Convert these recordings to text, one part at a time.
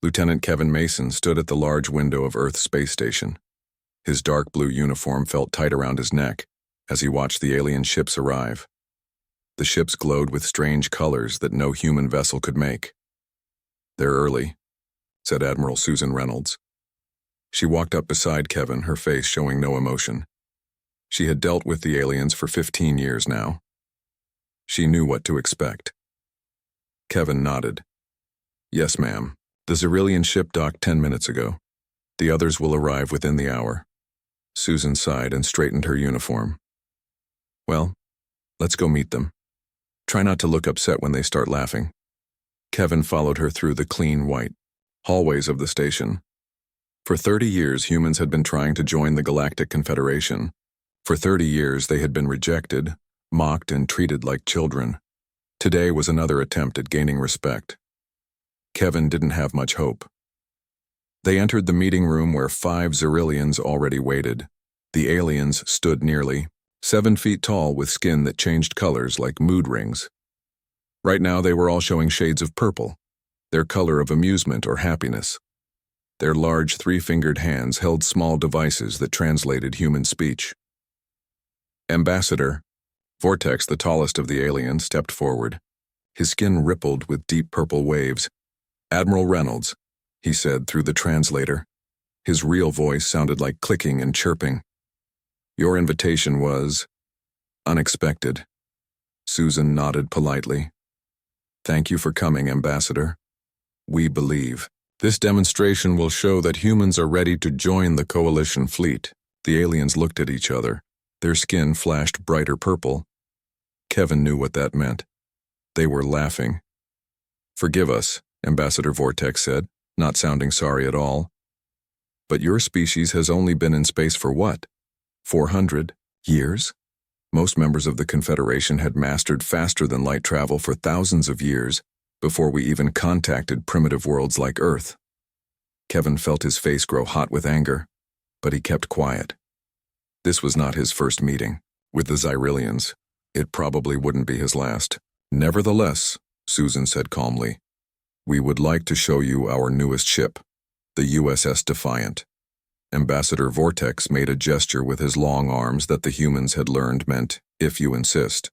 Lieutenant Kevin Mason stood at the large window of Earth's space station. His dark blue uniform felt tight around his neck as he watched the alien ships arrive. The ships glowed with strange colors that no human vessel could make. "They're early," said Admiral Susan Reynolds. She walked up beside Kevin, her face showing no emotion. She had dealt with the aliens for 15 years now. She knew what to expect. Kevin nodded. "Yes, ma'am. The Xerillian ship docked 10 minutes ago. The others will arrive within the hour." Susan sighed and straightened her uniform. "Well, let's go meet them. Try not to look upset when they start laughing." Kevin followed her through the clean white hallways of the station. For 30 years, humans had been trying to join the Galactic Confederation. For 30 years, they had been rejected, mocked, and treated like children. Today was another attempt at gaining respect. Kevin didn't have much hope. They entered the meeting room where 5 Xerillians already waited. The aliens stood nearly 7 feet tall with skin that changed colors like mood rings. Right now they were all showing shades of purple, their color of amusement or happiness. Their large 3-fingered hands held small devices that translated human speech. Ambassador Vortex, the tallest of the aliens, stepped forward. His skin rippled with deep purple waves. "Admiral Reynolds," he said through the translator. His real voice sounded like clicking and chirping. "Your invitation was unexpected." Susan nodded politely. "Thank you for coming, Ambassador. We believe this demonstration will show that humans are ready to join the Coalition fleet." The aliens looked at each other. Their skin flashed brighter purple. Kevin knew what that meant. They were laughing. "Forgive us," Ambassador Vortex said, not sounding sorry at all. "But your species has only been in space for what? 400 years? Most members of the Confederation had mastered faster-than-light travel for thousands of years before we even contacted primitive worlds like Earth." Kevin felt his face grow hot with anger, but he kept quiet. This was not his first meeting with the Xerillians. It probably wouldn't be his last. "Nevertheless," Susan said calmly, "we would like to show you our newest ship, the USS Defiant." Ambassador Vortex made a gesture with his long arms that the humans had learned meant, "if you insist."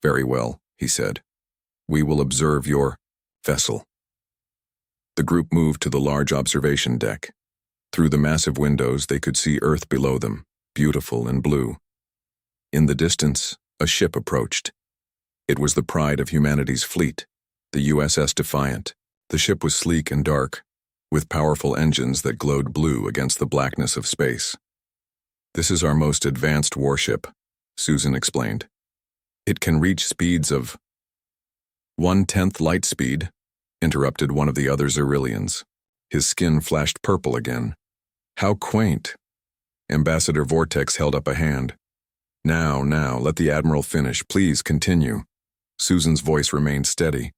"Very well," he said. "We will observe your vessel." The group moved to the large observation deck. Through the massive windows, they could see Earth below them, beautiful and blue. In the distance, a ship approached. It was the pride of humanity's fleet, the USS Defiant. The ship was sleek and dark, with powerful engines that glowed blue against the blackness of space. "This is our most advanced warship," Susan explained. "It can reach speeds of 1/10 light speed," interrupted one of the other Xerillians. His skin flashed purple again. "How quaint." Ambassador Vortex held up a hand. Now, let the Admiral finish. Please continue." Susan's voice remained steady.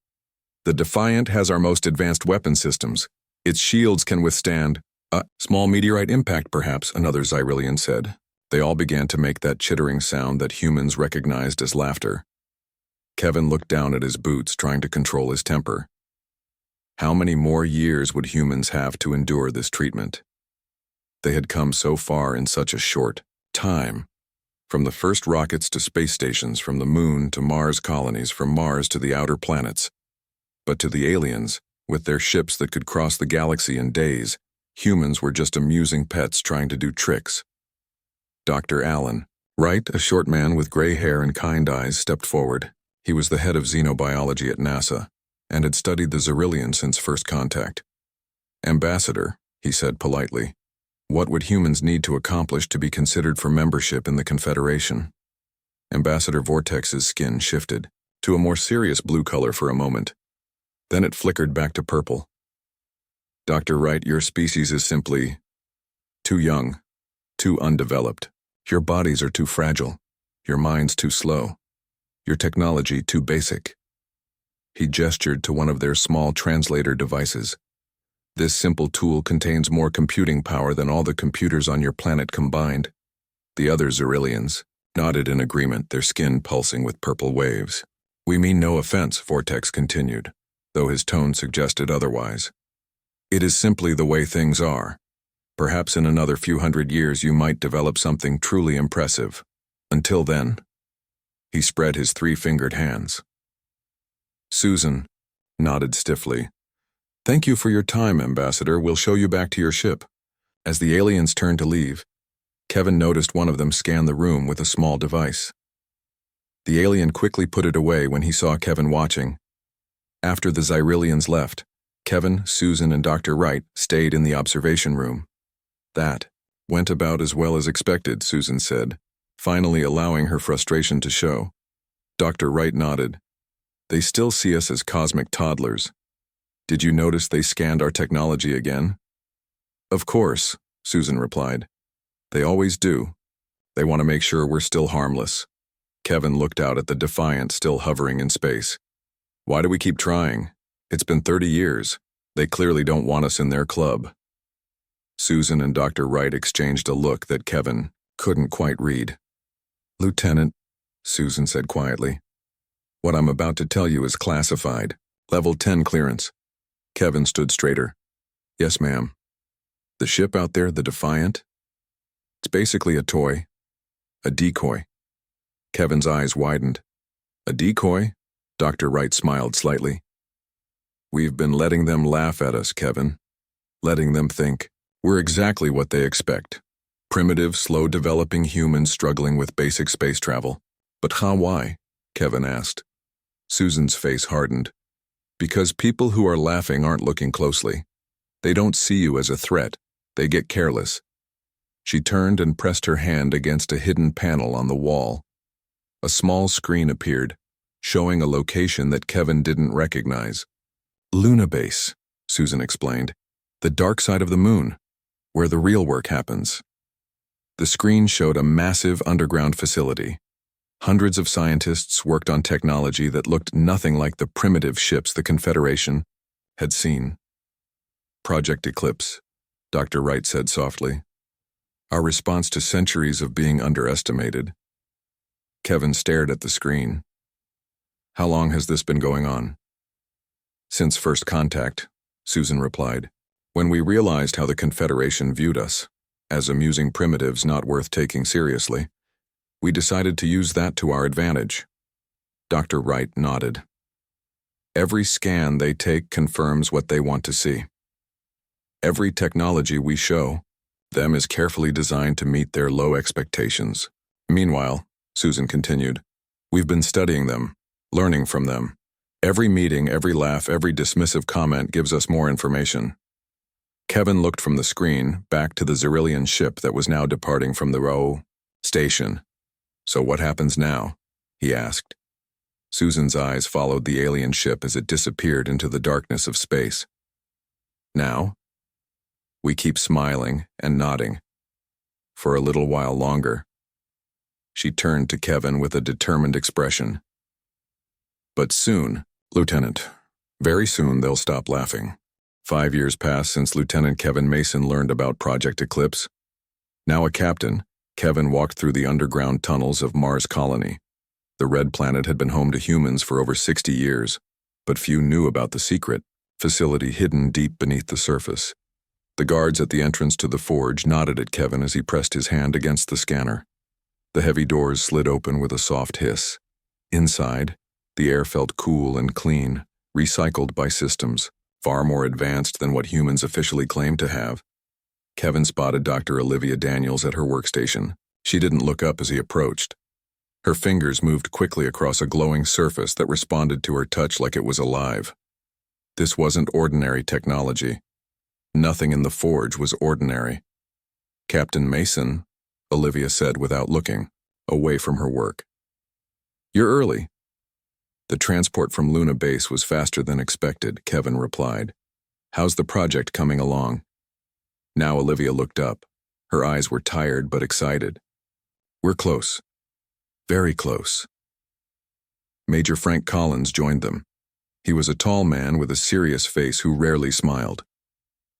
"The Defiant has our most advanced weapon systems. Its shields can withstand a small meteorite impact, perhaps," another Xerillian said. They all began to make that chittering sound that humans recognized as laughter. Kevin looked down at his boots, trying to control his temper. How many more years would humans have to endure this treatment? They had come so far in such a short time. From the first rockets to space stations, from the moon to Mars colonies, from Mars to the outer planets. But to the aliens, with their ships that could cross the galaxy in days, humans were just amusing pets trying to do tricks. Dr. Allen Wright, a short man with gray hair and kind eyes, stepped forward. He was the head of xenobiology at NASA, and had studied the Xerillians since first contact. "Ambassador," he said politely, "what would humans need to accomplish to be considered for membership in the Confederation?" Ambassador Vortex's skin shifted to a more serious blue color for a moment. Then it flickered back to purple. "Dr. Wright, your species is simply too young, too undeveloped. Your bodies are too fragile, your minds too slow, your technology too basic." He gestured to one of their small translator devices. "This simple tool contains more computing power than all the computers on your planet combined." The other Xerillians nodded in agreement, their skin pulsing with purple waves. "We mean no offense," Vortex continued, though his tone suggested otherwise. It is simply the way things are. Perhaps in another few hundred years you might develop something truly impressive. Until then, he spread his three-fingered hands. Susan nodded stiffly. Thank you for your time, Ambassador. We'll show you back to your ship. As the aliens turned to leave, Kevin noticed one of them scan the room with a small device. The alien quickly put it away when he saw Kevin watching. After the Xyrillians left, Kevin, Susan, and Dr. Wright stayed in the observation room. That went about as well as expected, Susan said, finally allowing her frustration to show. Dr. Wright nodded. They still see us as cosmic toddlers. Did you notice they scanned our technology again? Of course, Susan replied. They always do. They want to make sure we're still harmless. Kevin looked out at the Defiant still hovering in space. Why do we keep trying? It's been 30 years. They clearly don't want us in their club. Susan and Dr. Wright exchanged a look that Kevin couldn't quite read. Lieutenant, Susan said quietly, what I'm about to tell you is classified. Level 10 clearance. Kevin stood straighter. Yes, ma'am. The ship out there, the Defiant? It's basically a toy. A decoy. Kevin's eyes widened. A decoy? Dr. Wright smiled slightly. We've been letting them laugh at us, Kevin. Letting them think we're exactly what they expect. Primitive, slow-developing humans struggling with basic space travel. But why? Kevin asked. Susan's face hardened. Because people who are laughing aren't looking closely. They don't see you as a threat. They get careless. She turned and pressed her hand against a hidden panel on the wall. A small screen appeared, showing a location that Kevin didn't recognize. Luna Base, Susan explained. The dark side of the moon, where the real work happens. The screen showed a massive underground facility. Hundreds of scientists worked on technology that looked nothing like the primitive ships the Confederation had seen. Project Eclipse, Dr. Wright said softly. Our response to centuries of being underestimated. Kevin stared at the screen. How long has this been going on? Since first contact, Susan replied. When we realized how the Confederation viewed us, as amusing primitives not worth taking seriously, we decided to use that to our advantage. Dr. Wright nodded. Every scan they take confirms what they want to see. Every technology we show them is carefully designed to meet their low expectations. Meanwhile, Susan continued, we've been studying them, learning from them. Every meeting, every laugh, every dismissive comment gives us more information. Kevin looked from the screen back to the Xyrillian ship that was now departing from the Row station. So what happens now? He asked. Susan's eyes followed the alien ship as it disappeared into the darkness of space. Now? We keep smiling and nodding. For a little while longer. She turned to Kevin with a determined expression. But soon, Lieutenant, very soon they'll stop laughing. 5 years passed since Lieutenant Kevin Mason learned about Project Eclipse. Now a captain, Kevin walked through the underground tunnels of Mars Colony. The red planet had been home to humans for over 60 years, but few knew about the secret facility hidden deep beneath the surface. The guards at the entrance to the forge nodded at Kevin as he pressed his hand against the scanner. The heavy doors slid open with a soft hiss. Inside, the air felt cool and clean, recycled by systems, far more advanced than what humans officially claim to have. Kevin spotted Dr. Olivia Daniels at her workstation. She didn't look up as he approached. Her fingers moved quickly across a glowing surface that responded to her touch like it was alive. This wasn't ordinary technology. Nothing in the forge was ordinary. Captain Mason, Olivia said without looking, away from her work. You're early. The transport from Luna Base was faster than expected, Kevin replied. How's the project coming along? Now Olivia looked up. Her eyes were tired but excited. We're close. Very close. Major Frank Collins joined them. He was a tall man with a serious face who rarely smiled.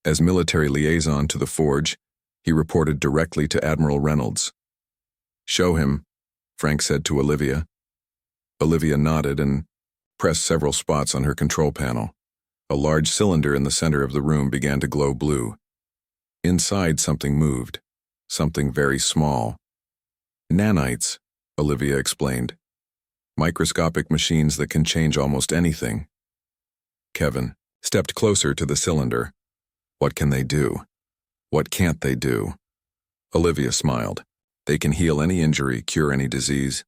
As military liaison to the forge, he reported directly to Admiral Reynolds. Show him, Frank said to Olivia. Olivia nodded and pressed several spots on her control panel. A large cylinder in the center of the room began to glow blue. Inside, something moved. Something very small. Nanites, Olivia explained. Microscopic machines that can change almost anything. Kevin stepped closer to the cylinder. What can they do? What can't they do? Olivia smiled. They can heal any injury, cure any disease.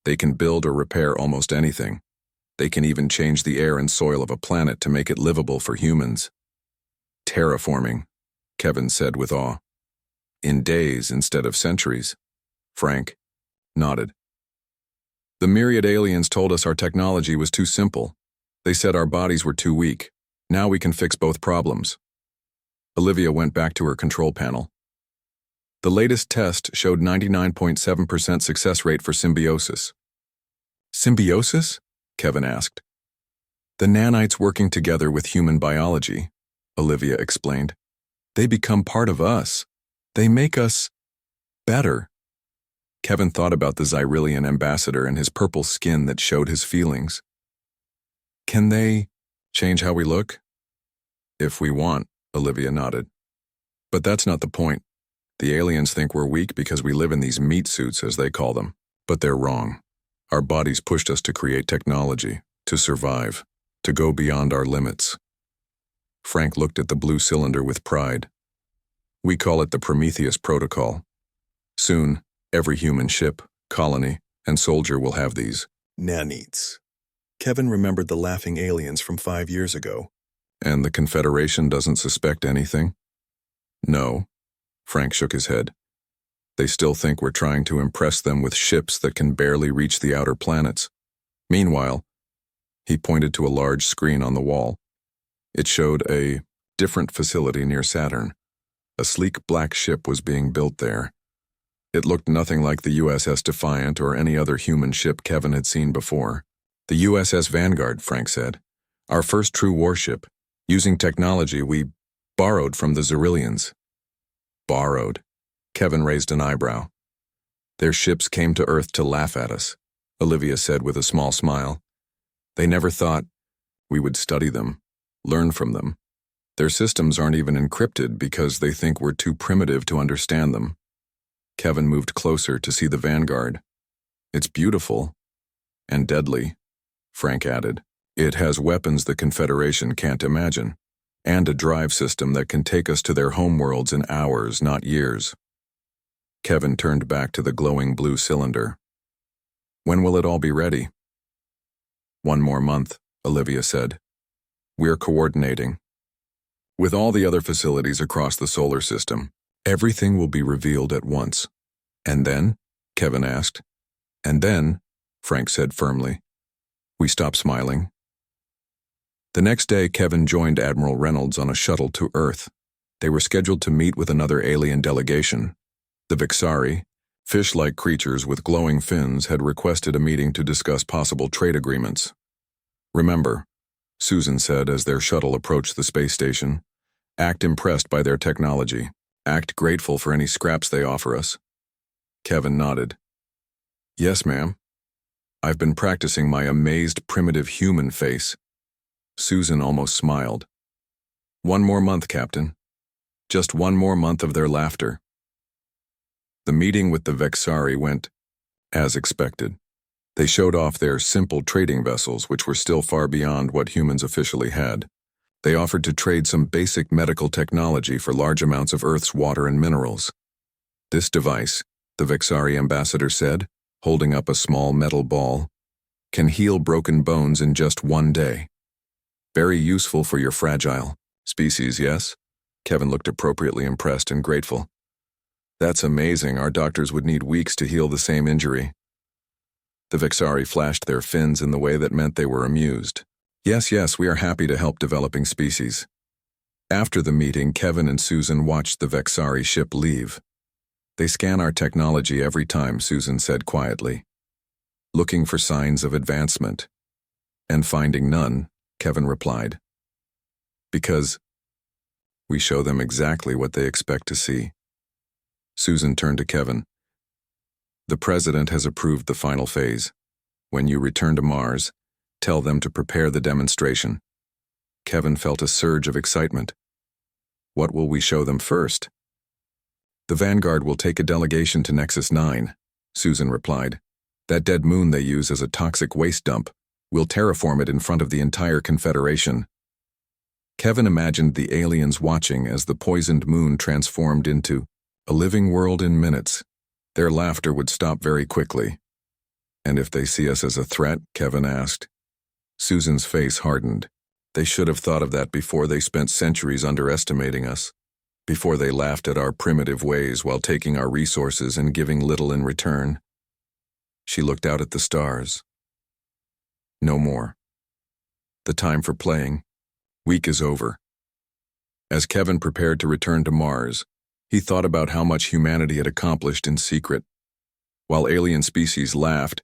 They can build or repair almost anything. They can even change the air and soil of a planet to make it livable for humans. Terraforming, Kevin said with awe. In days instead of centuries. Frank nodded. The myriad aliens told us our technology was too simple. They said our bodies were too weak. Now we can fix both problems. Olivia went back to her control panel. The latest test showed 99.7% success rate for symbiosis. Symbiosis? Kevin asked. The nanites working together with human biology, Olivia explained. They become part of us. They make us better. Kevin thought about the Xyrillian ambassador and his purple skin that showed his feelings. Can they change how we look? If we want, Olivia nodded. But that's not the point. The aliens think we're weak because we live in these meat suits, as they call them. But they're wrong. Our bodies pushed us to create technology, to survive, to go beyond our limits. Frank looked at the blue cylinder with pride. We call it the Prometheus Protocol. Soon, every human ship, colony, and soldier will have these nanites. Kevin remembered the laughing aliens from 5 years ago. And the Confederation doesn't suspect anything? No. Frank shook his head. They still think we're trying to impress them with ships that can barely reach the outer planets. Meanwhile, he pointed to a large screen on the wall. It showed a different facility near Saturn. A sleek black ship was being built there. It looked nothing like the USS Defiant or any other human ship Kevin had seen before. The USS Vanguard, Frank said. Our first true warship, using technology we borrowed from the Xyrillians. Borrowed. Kevin raised an eyebrow. Their ships came to Earth to laugh at us, Olivia said with a small smile. They never thought we would study them, learn from them. Their systems aren't even encrypted because they think we're too primitive to understand them. Kevin moved closer to see the Vanguard. It's beautiful. And deadly, Frank added. It has weapons the Confederation can't imagine, and a drive system that can take us to their homeworlds in hours, not years. Kevin turned back to the glowing blue cylinder. When will it all be ready? 1 more month, Olivia said. We're coordinating. With all the other facilities across the solar system, everything will be revealed at once. And then? Kevin asked. And then, Frank said firmly. We stopped smiling. The next day, Kevin joined Admiral Reynolds on a shuttle to Earth. They were scheduled to meet with another alien delegation. The Vixari, fish-like creatures with glowing fins, had requested a meeting to discuss possible trade agreements. Remember, Susan said as their shuttle approached the space station, act impressed by their technology. Act grateful for any scraps they offer us. Kevin nodded. Yes, ma'am. I've been practicing my amazed primitive human face. Susan almost smiled. 1 more month, Captain. Just 1 more month of their laughter. The meeting with the Vexari went as expected. They showed off their simple trading vessels, which were still far beyond what humans officially had. They offered to trade some basic medical technology for large amounts of Earth's water and minerals. This device, the Vexari ambassador said, holding up a small metal ball, can heal broken bones in just 1 day. Very useful for your fragile species, yes? Kevin looked appropriately impressed and grateful. That's amazing. Our doctors would need weeks to heal the same injury. The Vexari flashed their fins in the way that meant they were amused. Yes, we are happy to help developing species. After the meeting, Kevin and Susan watched the Vexari ship leave. They scan our technology every time, Susan said quietly. Looking for signs of advancement. And finding none, Kevin replied. Because we show them exactly what they expect to see. Susan turned to Kevin. The President has approved the final phase. When you return to Mars, tell them to prepare the demonstration. Kevin felt a surge of excitement. What will we show them first? The Vanguard will take a delegation to Nexus 9, Susan replied. That dead moon they use as a toxic waste dump. We'll terraform it in front of the entire Confederation. Kevin imagined the aliens watching as the poisoned moon transformed into a living world in minutes. Their laughter would stop very quickly. And if they see us as a threat? Kevin asked. Susan's face hardened. They should have thought of that before they spent centuries underestimating us, before they laughed at our primitive ways while taking our resources and giving little in return. She looked out at the stars. No more. The time for playing. Week is over. As Kevin prepared to return to Mars, he thought about how much humanity had accomplished in secret. While alien species laughed,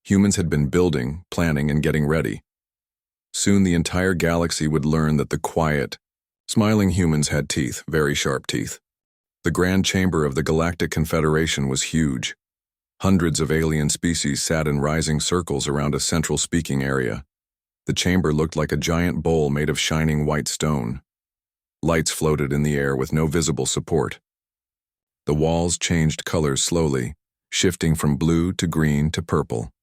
humans had been building, planning, and getting ready. Soon the entire galaxy would learn that the quiet, smiling humans had teeth, very sharp teeth. The grand chamber of the Galactic Confederation was huge. Hundreds of alien species sat in rising circles around a central speaking area. The chamber looked like a giant bowl made of shining white stone. Lights floated in the air with no visible support. The walls changed colors slowly, shifting from blue to green to purple.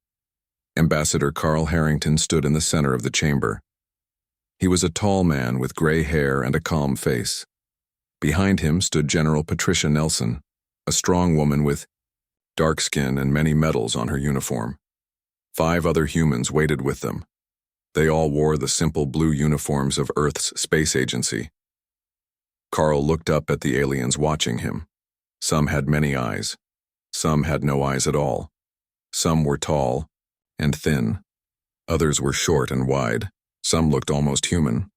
Ambassador Carl Harrington stood in the center of the chamber. He was a tall man with gray hair and a calm face. Behind him stood General Patricia Nelson, a strong woman with dark skin and many medals on her uniform. 5 other humans waited with them. They all wore the simple blue uniforms of Earth's space agency. Carl looked up at the aliens watching him. Some had many eyes. Some had no eyes at all. Some were tall and thin. Others were short and wide. Some looked almost human.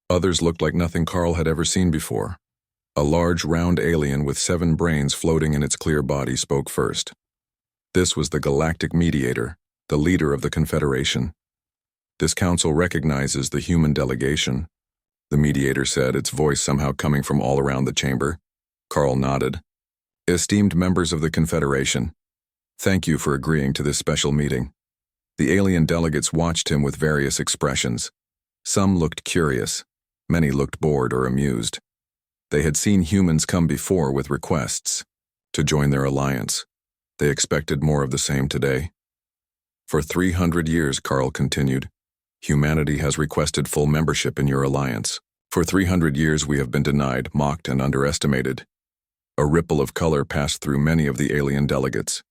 Others looked like nothing Carl had ever seen before. A large, round alien with 7 brains floating in its clear body spoke first. This was the Galactic Mediator, the leader of the Confederation. This council recognizes the human delegation, the Mediator said, its voice somehow coming from all around the chamber. Carl nodded. Esteemed members of the Confederation, thank you for agreeing to this special meeting. The alien delegates watched him with various expressions. Some looked curious. Many looked bored or amused. They had seen humans come before with requests to join their alliance. They expected more of the same today. For 300 years, Carl continued, humanity has requested full membership in your alliance. For 300 years we have been denied, mocked, and underestimated. A ripple of color passed through many of the alien delegates.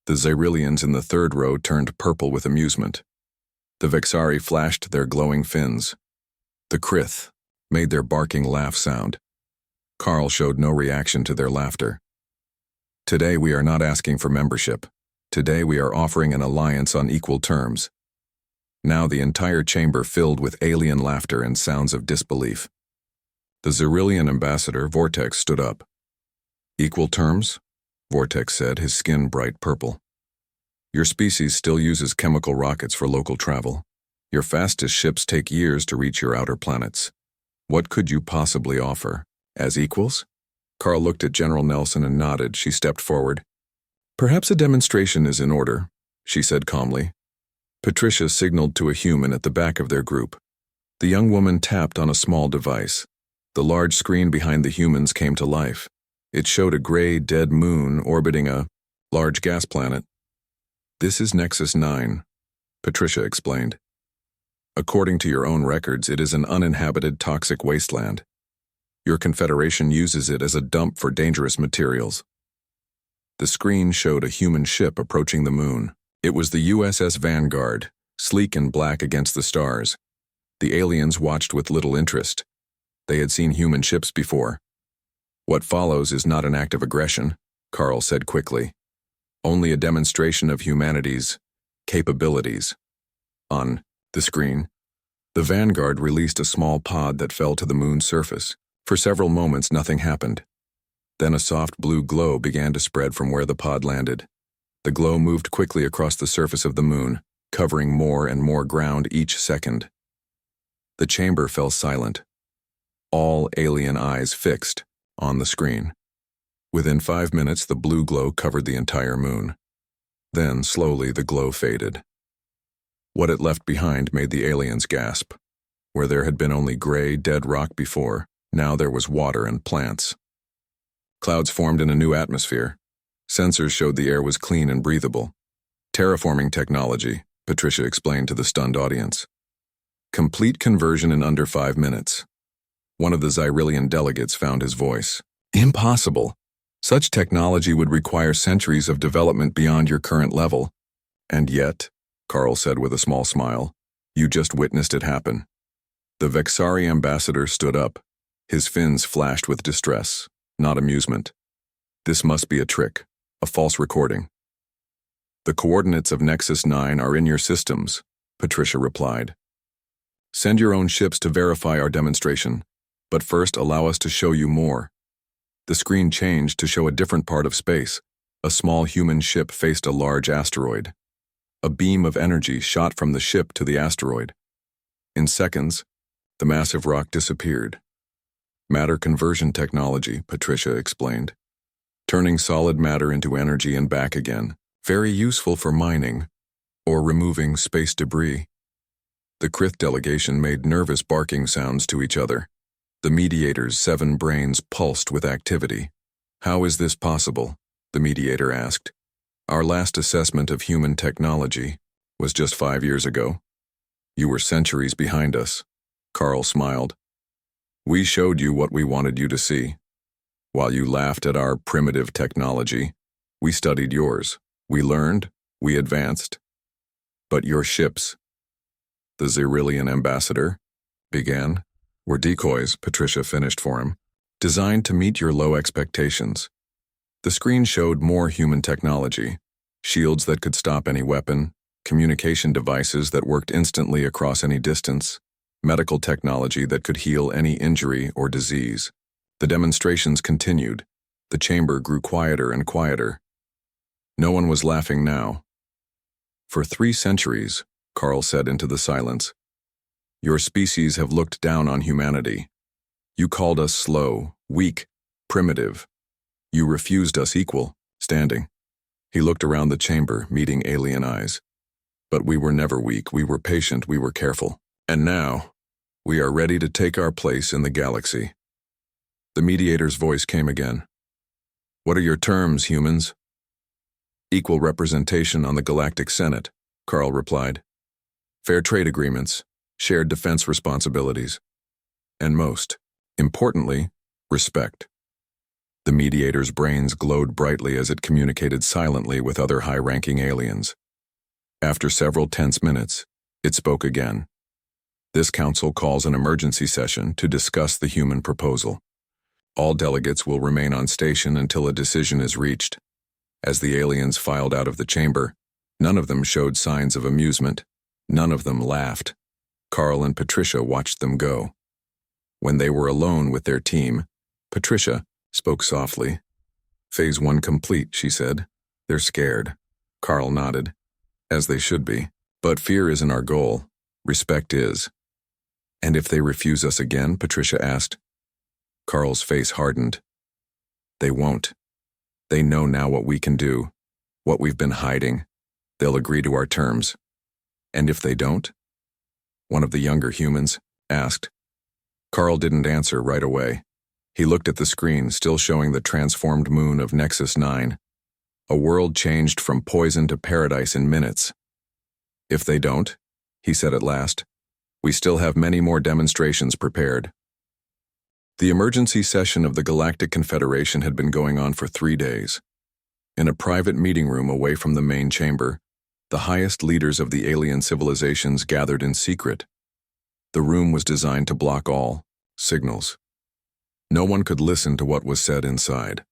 The Xyrillians in the 3rd row turned purple with amusement. The Vexari flashed their glowing fins. The Krith made their barking laugh sound. Carl showed no reaction to their laughter. Today we are not asking for membership. Today we are offering an alliance on equal terms. Now the entire chamber filled with alien laughter and sounds of disbelief. The Xyrillian ambassador, Vortex, stood up. Equal terms? Vortex said, his skin bright purple. Your species still uses chemical rockets for local travel. Your fastest ships take years to reach your outer planets. What could you possibly offer? As equals? Carl looked at General Nelson and nodded. She stepped forward. Perhaps a demonstration is in order, she said calmly. Patricia signaled to a human at the back of their group. The young woman tapped on a small device. The large screen behind the humans came to life. It showed a gray, dead moon orbiting a large gas planet. This is Nexus 9, Patricia explained. According to your own records, it is an uninhabited toxic wasteland. Your Confederation uses it as a dump for dangerous materials. The screen showed a human ship approaching the moon. It was the USS Vanguard, sleek and black against the stars. The aliens watched with little interest. They had seen human ships before. What follows is not an act of aggression, Carl said quickly. Only a demonstration of humanity's capabilities. On the screen, the Vanguard released a small pod that fell to the moon's surface. For several moments, nothing happened. Then a soft blue glow began to spread from where the pod landed. The glow moved quickly across the surface of the moon, covering more and more ground each second. The chamber fell silent. All alien eyes fixed on the screen. Within 5 minutes, the blue glow covered the entire moon. Then, slowly, the glow faded. What it left behind made the aliens gasp. Where there had been only gray, dead rock before, now there was water and plants. Clouds formed in a new atmosphere. Sensors showed the air was clean and breathable. Terraforming technology, Patricia explained to the stunned audience. Complete conversion in under 5 minutes. One of the Xyrillian delegates found his voice. Impossible. Such technology would require centuries of development beyond your current level. And yet, Carl said with a small smile, you just witnessed it happen. The Vexari ambassador stood up. His fins flashed with distress, not amusement. This must be a trick, a false recording. The coordinates of Nexus 9 are in your systems, Patricia replied. Send your own ships to verify our demonstration, but first allow us to show you more. The screen changed to show a different part of space. A small human ship faced a large asteroid. A beam of energy shot from the ship to the asteroid. In seconds, the massive rock disappeared. Matter conversion technology, Patricia explained. Turning solid matter into energy and back again. Very useful for mining or removing space debris. The Krith delegation made nervous barking sounds to each other. The mediator's 7 brains pulsed with activity. How is this possible? The mediator asked. Our last assessment of human technology was just 5 years ago. You were centuries behind us. Carl smiled. We showed you what we wanted you to see. While you laughed at our primitive technology, we studied yours. We learned, we advanced. But your ships, the Xyrillian ambassador, began, were decoys, Patricia finished for him, designed to meet your low expectations. The screen showed more human technology, shields that could stop any weapon, communication devices that worked instantly across any distance, medical technology that could heal any injury or disease. The demonstrations continued. The chamber grew quieter and quieter. No one was laughing now. For 3 centuries, Carl said into the silence, your species have looked down on humanity. You called us slow, weak, primitive. You refused us equal, standing. He looked around the chamber, meeting alien eyes. But we were never weak, we were patient, we were careful. And now, we are ready to take our place in the galaxy. The mediator's voice came again. What are your terms, humans? Equal representation on the Galactic Senate, Carl replied. Fair trade agreements, shared defense responsibilities, and most importantly, respect. The mediator's brains glowed brightly as it communicated silently with other high-ranking aliens. After several tense minutes, it spoke again. This council calls an emergency session to discuss the human proposal. All delegates will remain on station until a decision is reached. As the aliens filed out of the chamber, none of them showed signs of amusement. None of them laughed. Carl and Patricia watched them go. When they were alone with their team, Patricia spoke softly. Phase 1 complete, she said. They're scared. Carl nodded. As they should be. But fear isn't our goal. Respect is. And if they refuse us again, Patricia asked. Carl's face hardened. They won't. They know now what we can do, what we've been hiding. They'll agree to our terms. And if they don't? One of the younger humans asked. Carl didn't answer right away. He looked at the screen, still showing the transformed moon of Nexus 9. A world changed from poison to paradise in minutes. If they don't, he said at last, we still have many more demonstrations prepared. The emergency session of the Galactic Confederation had been going on for 3 days. In a private meeting room away from the main chamber, the highest leaders of the alien civilizations gathered in secret. The room was designed to block all signals. No one could listen to what was said inside.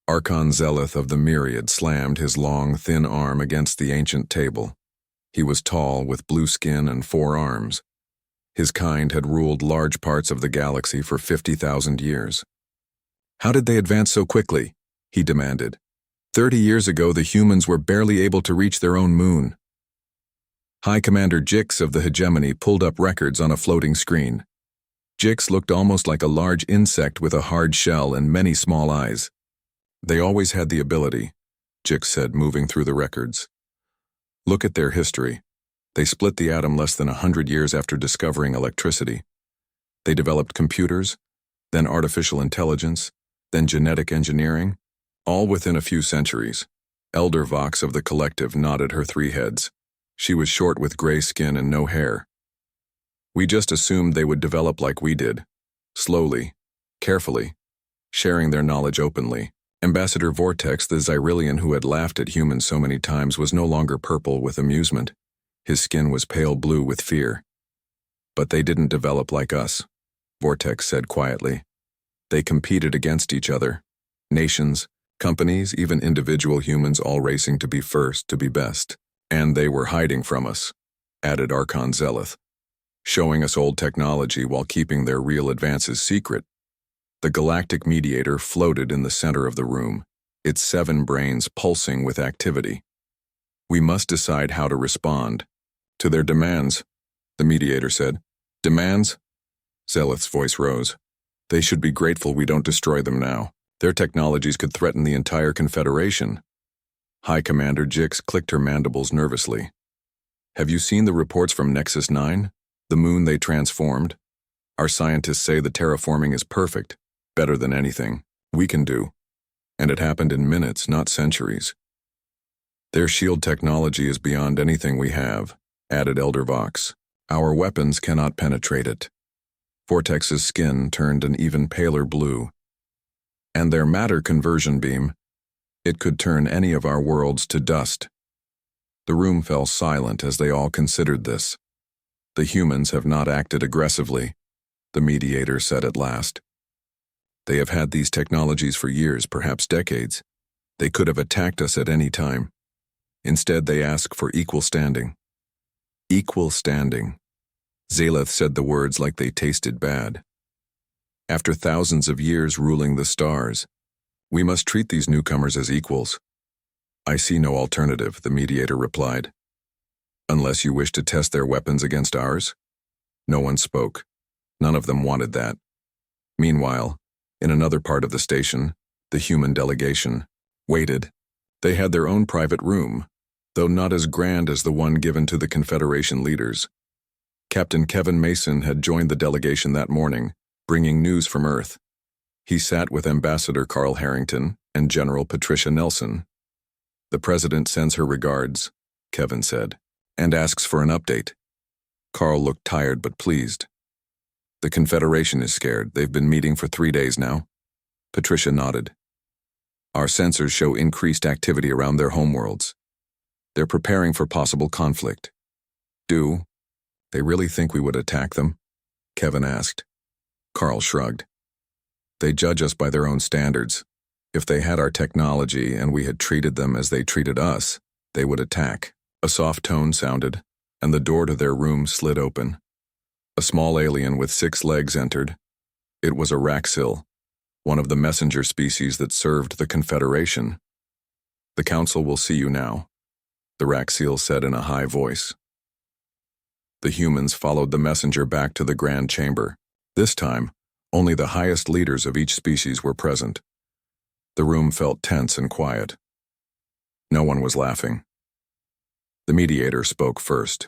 Archon Zeleth of the Myriad slammed his long, thin arm against the ancient table. He was tall, with blue skin and 4 arms. His kind had ruled large parts of the galaxy for 50,000 years. How did they advance so quickly? He demanded. 30 years ago, the humans were barely able to reach their own moon. High Commander Jix of the Hegemony pulled up records on a floating screen. Jix looked almost like a large insect with a hard shell and many small eyes. They always had the ability, Jix said, moving through the records. Look at their history. They split the atom less than 100 years after discovering electricity. They developed computers, then artificial intelligence, then genetic engineering, all within a few centuries. Elder Vox of the collective nodded her 3 heads. She was short with gray skin and no hair. We just assumed they would develop like we did, slowly, carefully, sharing their knowledge openly. Ambassador Vortex, the Xyrillian who had laughed at humans so many times, was no longer purple with amusement. His skin was pale blue with fear. But they didn't develop like us, Vortex said quietly. They competed against each other. Nations, companies, even individual humans all racing to be first, to be best. And they were hiding from us, added Archon Zeleth, showing us old technology while keeping their real advances secret. The galactic mediator floated in the center of the room, its 7 brains pulsing with activity. We must decide how to respond. To their demands, the mediator said. Demands? Zeleth's voice rose. They should be grateful we don't destroy them now. Their technologies could threaten the entire Confederation. High Commander Jix clicked her mandibles nervously. Have you seen the reports from Nexus 9? The moon they transformed? Our scientists say the terraforming is perfect, better than anything we can do. And it happened in minutes, not centuries. Their shield technology is beyond anything we have, added Elder Vox. Our weapons cannot penetrate it. Vortex's skin turned an even paler blue. And their matter conversion beam, it could turn any of our worlds to dust. The room fell silent as they all considered this. The humans have not acted aggressively, the mediator said at last. They have had these technologies for years, perhaps decades. They could have attacked us at any time. Instead, they ask for equal standing. Equal standing. Zeleth said the words like they tasted bad. After thousands of years ruling the stars, we must treat these newcomers as equals. I see no alternative, the mediator replied. Unless you wish to test their weapons against ours? No one spoke. None of them wanted that. Meanwhile, in another part of the station, the human delegation waited. They had their own private room, though not as grand as the one given to the Confederation leaders. Captain Kevin Mason had joined the delegation that morning, bringing news from Earth. He sat with Ambassador Carl Harrington and General Patricia Nelson. The President sends her regards, Kevin said, and asks for an update. Carl looked tired but pleased. The Confederation is scared. They've been meeting for 3 days now. Patricia nodded. Our sensors show increased activity around their homeworlds. They're preparing for possible conflict. Do they really think we would attack them? Kevin asked. Carl shrugged. They judge us by their own standards. If they had our technology and we had treated them as they treated us, they would attack. A soft tone sounded, and the door to their room slid open. A small alien with 6 legs entered. It was a Raxil, one of the messenger species that served the Confederation. The Council will see you now, the Raxil said in a high voice. The humans followed the messenger back to the Grand Chamber. This time, only the highest leaders of each species were present. The room felt tense and quiet. No one was laughing. The mediator spoke first.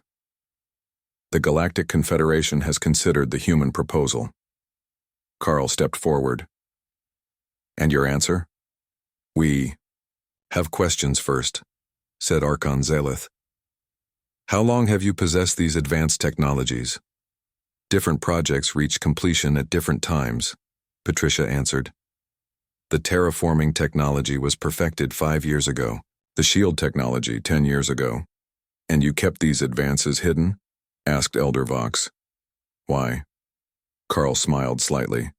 The Galactic Confederation has considered the human proposal. Carl stepped forward. And your answer? We have questions first, said Archon Zeleth. How long have you possessed these advanced technologies? Different projects reach completion at different times, Patricia answered. The terraforming technology was perfected 5 years ago, the shield technology 10 years ago. And you kept these advances hidden? Asked Elder Vox. Why? Carl smiled slightly.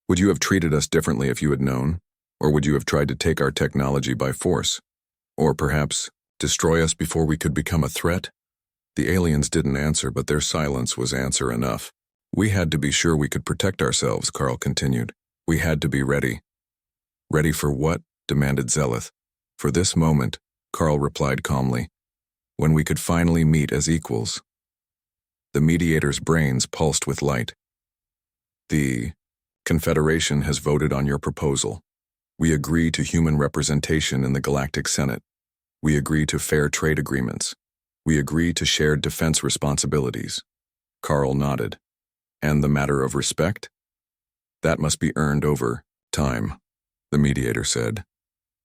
Would you have treated us differently if you had known? Or would you have tried to take our technology by force? Or perhaps destroy us before we could become a threat? The aliens didn't answer, but their silence was answer enough. We had to be sure we could protect ourselves, Carl continued. We had to be ready. Ready for what? Demanded Zeleth. For this moment, Carl replied calmly. When we could finally meet as equals. The mediator's brains pulsed with light. The Confederation has voted on your proposal. We agree to human representation in the Galactic Senate. We agree to fair trade agreements. We agree to shared defense responsibilities. Carl nodded. And the matter of respect? That must be earned over time, the mediator said.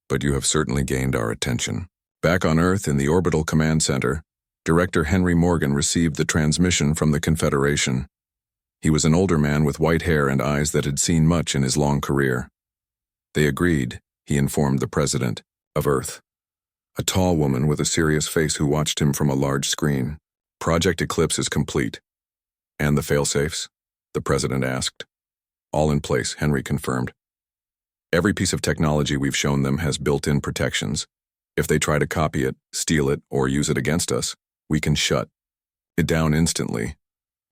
But you have certainly gained our attention. Back on Earth in the Orbital Command Center, Director Henry Morgan received the transmission from the Confederation. He was an older man with white hair and eyes that had seen much in his long career. They agreed, he informed the President of Earth, a tall woman with a serious face who watched him from a large screen. Project Eclipse is complete. And the failsafes? The President asked. All in place, Henry confirmed. Every piece of technology we've shown them has built-in protections. If they try to copy it, steal it, or use it against us, we can shut it down instantly.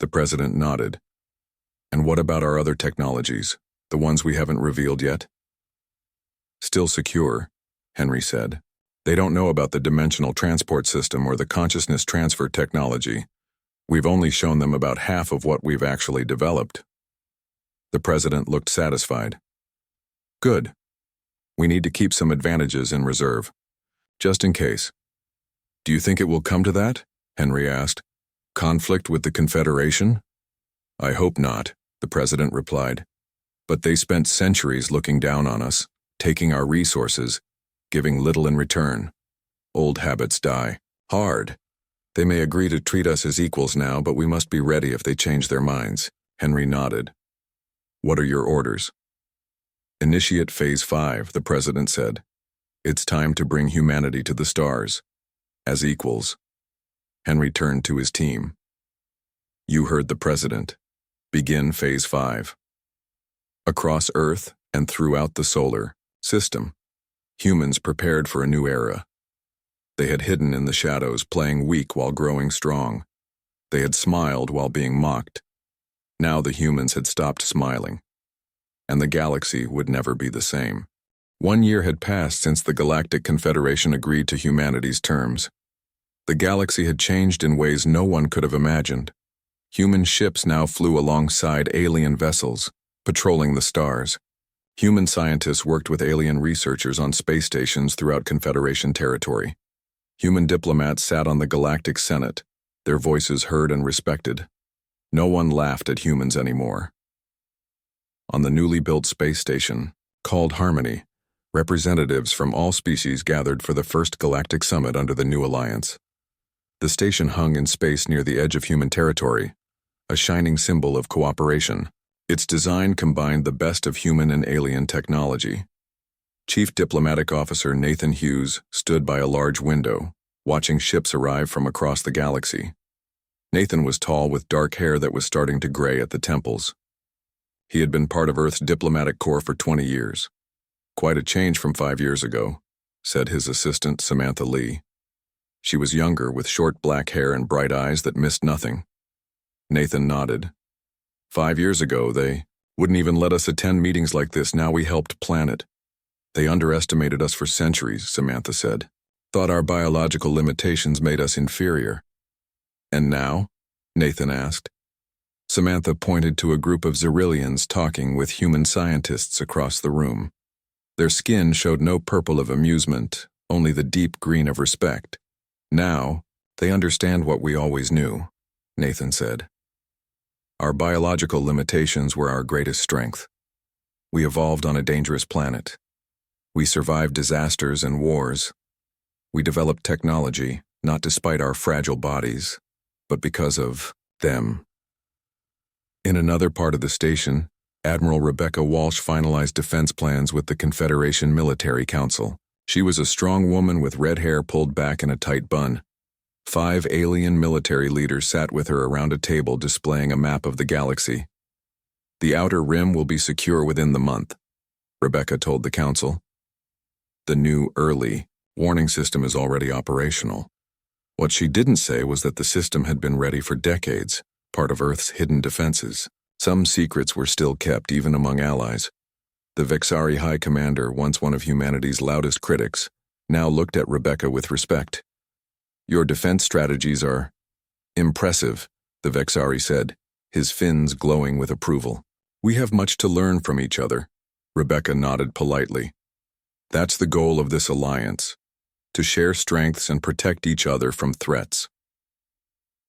The President nodded. And what about our other technologies, the ones we haven't revealed yet? Still secure, Henry said. They don't know about the dimensional transport system or the consciousness transfer technology. We've only shown them about half of what we've actually developed. The President looked satisfied. Good. We need to keep some advantages in reserve, just in case. Do you think it will come to that? Henry asked. Conflict with the Confederation? I hope not, the President replied. But they spent centuries looking down on us, taking our resources, giving little in return. Old habits die hard. They may agree to treat us as equals now, but we must be ready if they change their minds. Henry nodded. What are your orders? Initiate Phase 5, the President said. It's time to bring humanity to the stars. As equals. Henry turned to his team. You heard the President. Begin Phase 5. Across Earth and throughout the solar system, humans prepared for a new era. They had hidden in the shadows, playing weak while growing strong. They had smiled while being mocked. Now the humans had stopped smiling, and the galaxy would never be the same. 1 year had passed since the Galactic Confederation agreed to humanity's terms. The galaxy had changed in ways no one could have imagined. Human ships now flew alongside alien vessels, patrolling the stars. Human scientists worked with alien researchers on space stations throughout Confederation territory. Human diplomats sat on the Galactic Senate, their voices heard and respected. No one laughed at humans anymore. On the newly built space station, called Harmony, representatives from all species gathered for the first galactic summit under the new alliance. The station hung in space near the edge of human territory, a shining symbol of cooperation. Its design combined the best of human and alien technology. Chief Diplomatic Officer Nathan Hughes stood by a large window, watching ships arrive from across the galaxy. Nathan was tall with dark hair that was starting to gray at the temples. He had been part of Earth's diplomatic corps for 20 years. Quite a change from 5 years ago, said his assistant Samantha Lee. She was younger with short black hair and bright eyes that missed nothing. Nathan nodded. 5 years ago, they wouldn't even let us attend meetings like this. Now we helped plan it. They underestimated us for centuries, Samantha said. Thought our biological limitations made us inferior. And now? Nathan asked. Samantha pointed to a group of Xerillians talking with human scientists across the room. Their skin showed no purple of amusement, only the deep green of respect. Now, they understand what we always knew, Nathan said. Our biological limitations were our greatest strength. We evolved on a dangerous planet. We survived disasters and wars. We developed technology, not despite our fragile bodies, but because of them. In another part of the station, Admiral Rebecca Walsh finalized defense plans with the Confederation Military Council. She was a strong woman with red hair pulled back in a tight bun. 5 alien military leaders sat with her around a table displaying a map of the galaxy. The outer rim will be secure within the month, Rebecca told the council. The new early warning system is already operational. What she didn't say was that the system had been ready for decades, part of Earth's hidden defenses. Some secrets were still kept even among allies. The Vexari High Commander, once one of humanity's loudest critics, now looked at Rebecca with respect. Your defense strategies are impressive, the Vexari said, his fins glowing with approval. We have much to learn from each other. Rebecca nodded politely. That's the goal of this alliance, to share strengths and protect each other from threats.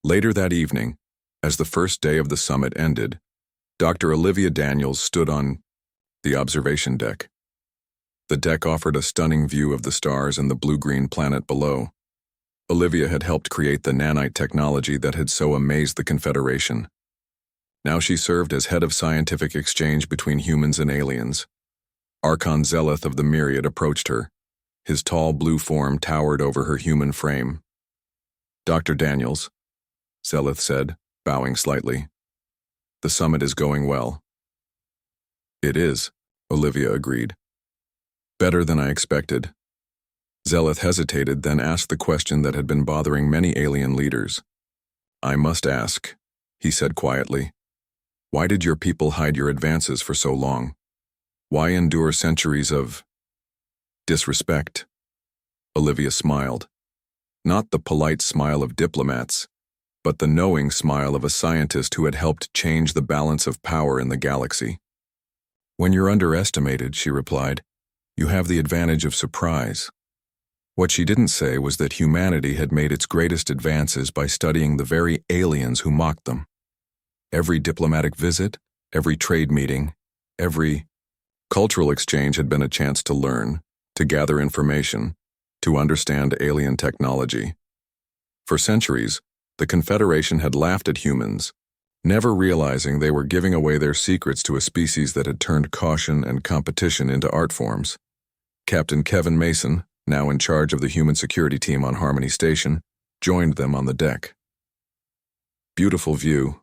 Later that evening, as the first day of the summit ended, Dr. Olivia Daniels stood on the observation deck. The deck offered a stunning view of the stars and the blue-green planet below. Olivia had helped create the nanite technology that had so amazed the Confederation. Now she served as head of scientific exchange between humans and aliens. Archon Zeleth of the Myriad approached her. His tall blue form towered over her human frame. "Dr. Daniels," Zeleth said, bowing slightly. "The summit is going well." "It is," Olivia agreed. "Better than I expected." Zeleth hesitated, then asked the question that had been bothering many alien leaders. "I must ask," he said quietly. "Why did your people hide your advances for so long? Why endure centuries of disrespect?" Olivia smiled. Not the polite smile of diplomats, but the knowing smile of a scientist who had helped change the balance of power in the galaxy. "When you're underestimated," she replied, "you have the advantage of surprise." What she didn't say was that humanity had made its greatest advances by studying the very aliens who mocked them. Every diplomatic visit, every trade meeting, every cultural exchange had been a chance to learn, to gather information, to understand alien technology. For centuries, the Confederation had laughed at humans, never realizing they were giving away their secrets to a species that had turned caution and competition into art forms. Captain Kevin Mason, now in charge of the human security team on Harmony Station, joined them on the deck. "Beautiful view,"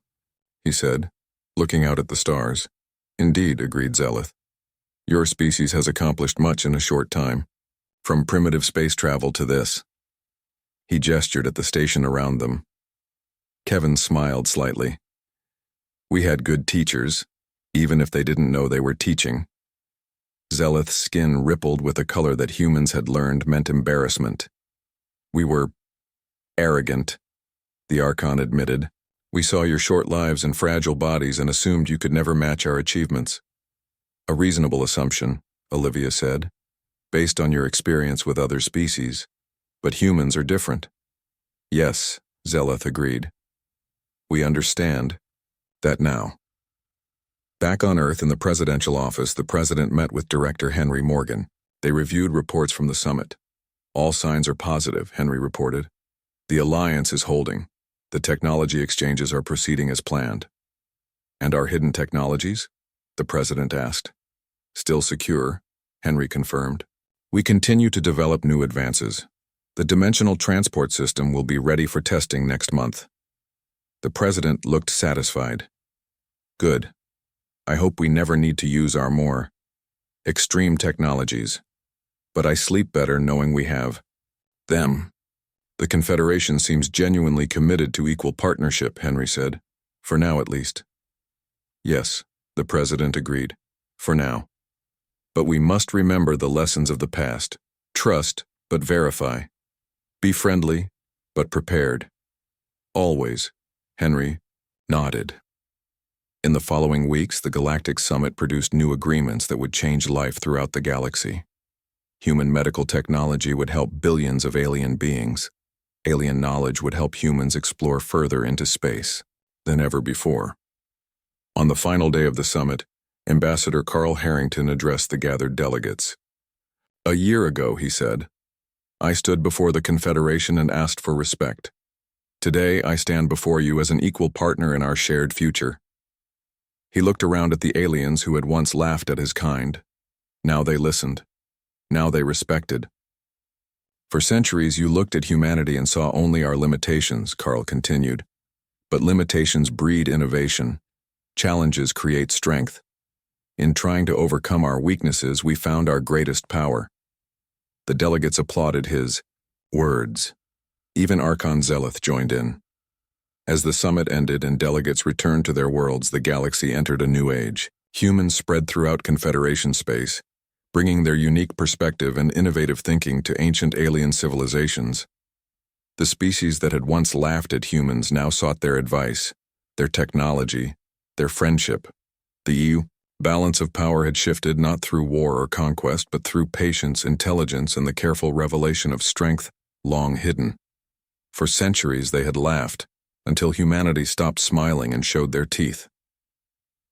he said, looking out at the stars. "Indeed," agreed Zeleth. "Your species has accomplished much in a short time, from primitive space travel to this." He gestured at the station around them. Kevin smiled slightly. "We had good teachers, even if they didn't know they were teaching." Zeleth's skin rippled with a color that humans had learned meant embarrassment. "We were arrogant," the Archon admitted. "We saw your short lives and fragile bodies and assumed you could never match our achievements." "A reasonable assumption," Olivia said, "based on your experience with other species. But humans are different." "Yes," Zeleth agreed. "We understand that now." Back on Earth in the presidential office, the president met with Director Henry Morgan. They reviewed reports from the summit. "All signs are positive," Henry reported. "The alliance is holding. The technology exchanges are proceeding as planned." "And our hidden technologies?" the president asked. "Still secure," Henry confirmed. "We continue to develop new advances. The dimensional transport system will be ready for testing next month." The president looked satisfied. "Good. I hope we never need to use our more extreme technologies. But I sleep better knowing we have them." "The Confederation seems genuinely committed to equal partnership," Henry said. "For now, at least." "Yes," the president agreed. "For now. But we must remember the lessons of the past. Trust, but verify. Be friendly, but prepared. Always." Henry nodded. In the following weeks, the Galactic Summit produced new agreements that would change life throughout the galaxy. Human medical technology would help billions of alien beings. Alien knowledge would help humans explore further into space than ever before. On the final day of the summit, Ambassador Carl Harrington addressed the gathered delegates. "A year ago," he said, "I stood before the Confederation and asked for respect. Today, I stand before you as an equal partner in our shared future." He looked around at the aliens who had once laughed at his kind. Now they listened. Now they respected. "For centuries you looked at humanity and saw only our limitations," Carl continued. "But limitations breed innovation. Challenges create strength. In trying to overcome our weaknesses, we found our greatest power." The delegates applauded his words. Even Archon Zeleth joined in. As the summit ended and delegates returned to their worlds, the galaxy entered a new age. Humans spread throughout Confederation space, bringing their unique perspective and innovative thinking to ancient alien civilizations. The species that had once laughed at humans now sought their advice, their technology, their friendship. The balance of power had shifted not through war or conquest, but through patience, intelligence, and the careful revelation of strength long hidden. For centuries they had laughed, until humanity stopped smiling and showed their teeth.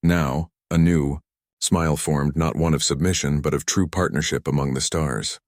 Now, a new smile formed, not one of submission but of true partnership among the stars.